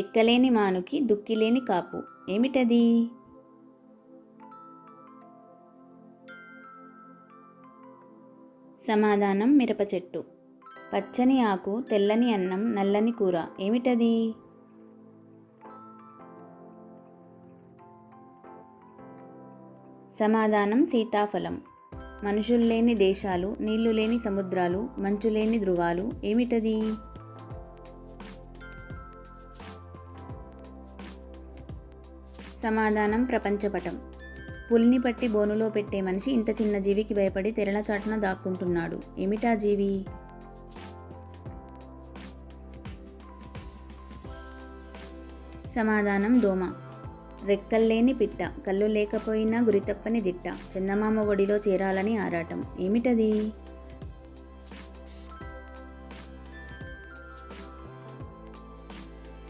ఎక్కలేని మానుకి దుక్కిలేని కాపు. ఏమిటది? సమాధానం మిరప చెట్టు. పచ్చని ఆకు, తెల్లని అన్నం, నల్లని కూర. ఏమిటది? సమాధానం సీతాఫలం. మనుషులు లేని దేశాలు, నీళ్లు లేని సముద్రాలు, మంచు లేని ధృవాలు. ఏమిటది? సమాధానం ప్రపంచపటం. పులిని పట్టి బోనులో పెట్టే మనిషి ఇంత చిన్న జీవికి భయపడి తెరల చాటున దాక్కుంటున్నాడు. ఏమిటా జీవి? సమాధానం దోమ. రెక్కల్లేని పిట్ట, కళ్ళు లేకపోయినా గురితప్పని దిట్ట, చందమామ ఒడిలో చేరాలని ఆరాటం. ఏమిటది?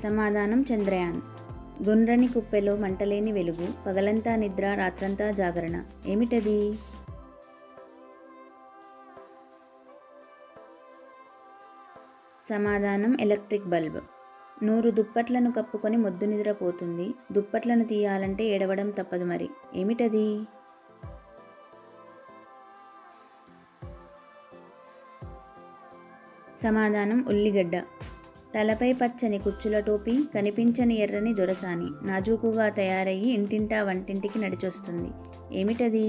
సమాధానం చంద్రయాన్. గుండ్రని కుప్పెలో మంటలేని వెలుగు, పగలంతా నిద్ర, రాత్రంతా జాగరణ. ఏమిటది? సమాధానం ఎలక్ట్రిక్ బల్బ్. 100 దుప్పట్లను కప్పుకొని మొద్దు నిద్రపోతుంది. దుప్పట్లను తీయాలంటే ఏడవడం తప్పదు మరి. ఏమిటది? సమాధానం ఉల్లిగడ్డ. తలపై పచ్చని కుచ్చుల టోపీ, కనిపించని ఎర్రని దొరసాని, నాజూకుగా తయారయ్యి ఇంటింటా వంటింటికి నడిచొస్తుంది. ఏమిటది?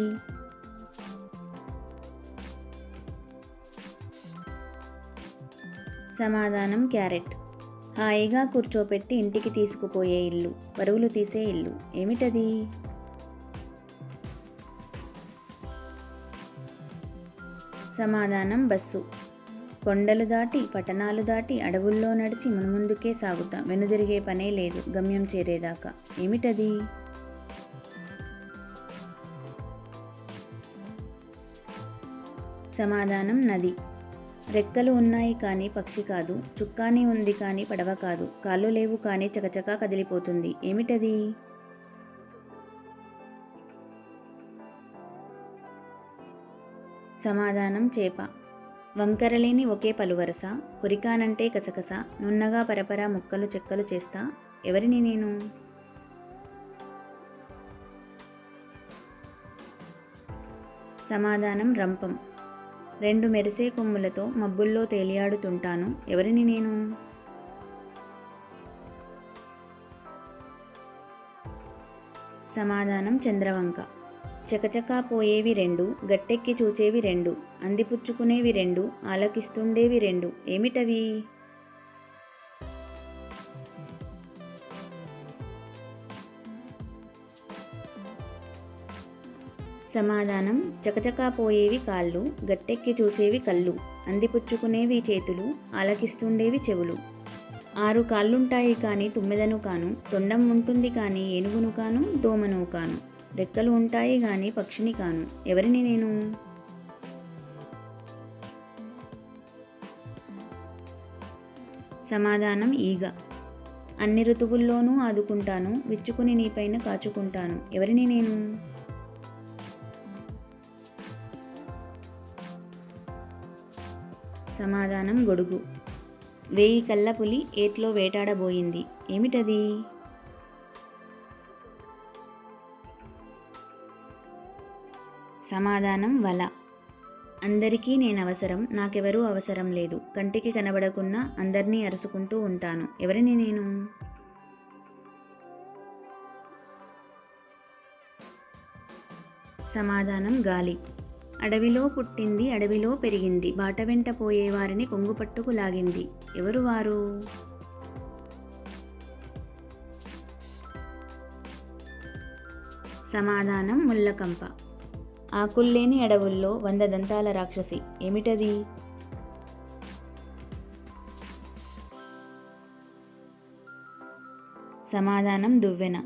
సమాధానం క్యారెట్. హాయిగా కూర్చోపెట్టి ఇంటికి తీసుకుపోయే ఇల్లు, పరుగులు తీసే ఇల్లు. ఏమిటది? సమాధానం బస్సు. కొండలు దాటి, పట్టణాలు దాటి, అడవుల్లో నడిచి మున్ముందుకే సాగుతా, వెనుదిరిగే పనే లేదు గమ్యం చేరేదాకా. ఏమిటది? సమాధానం నది. రెక్కలు ఉన్నాయి కానీ పక్షి కాదు, చుక్కాని ఉంది కానీ పడవ కాదు, కాళ్ళు లేవు కానీ చకచకా కదిలిపోతుంది. ఏమిటది? సమాధానం చేప. వంకరలేని ఒకే పలువరస, కొరికానంటే కసకస, నున్నగా పరపరా ముక్కలు చెక్కలు చేస్తా. ఎవరిని నేను? సమాధానం రంపం. 2 మెరిసే కొమ్ములతో మబ్బుల్లో తేలియాడుతుంటాను. ఎవరిని నేను? సమాధానం చంద్రవంక. చకచకా పోయేవి 2, గట్టెక్కి చూచేవి 2, అందిపుచ్చుకునేవి 2, ఆలకిస్తుండేవి 2. ఏమిటవి? సమాధానం చకచకా పోయేవి కాళ్ళు, గట్టెక్కి చూసేవి కళ్ళు, అందిపుచ్చుకునేవి చేతులు, ఆలకిస్తుండేవి చెవులు. 6 కాళ్ళుంటాయి కానీ తుమ్మెదను కాను, తొండం ఉంటుంది కానీ ఏనుగును కాను, దోమను కాను, రెక్కలు ఉంటాయి గాని పక్షిని కాను. ఎవరిని నేను? సమాధానం ఈగ. అన్ని ఋతువుల్లోనూ ఆదుకుంటాను, విచ్చుకుని నీపైన కాచుకుంటాను. ఎవరిని నేను? సమాధానం గొడుగు. 1000 కళ్ళ పులి ఏట్లో వేటాడబోయింది. ఏమిటది? సమాధానం వల. అందరికీ నేనవసరం, నాకెవరూ అవసరం లేదు, కంటికి కనబడకున్నా అందర్నీ అరుసుకుంటూ ఉంటాను. ఎవరిని నేను? సమాధానం గాలి. అడవిలో పుట్టింది, అడవిలో పెరిగింది, బాట వెంట పోయేవారిని కొంగుపట్టుకు లాగింది. ఎవరు వారు? సమాధానం ముళ్ళకంప. ఆకుల్లేని అడవుల్లో 100 దంతాల రాక్షసి. ఏమిటది? సమాధానం దువ్వెన.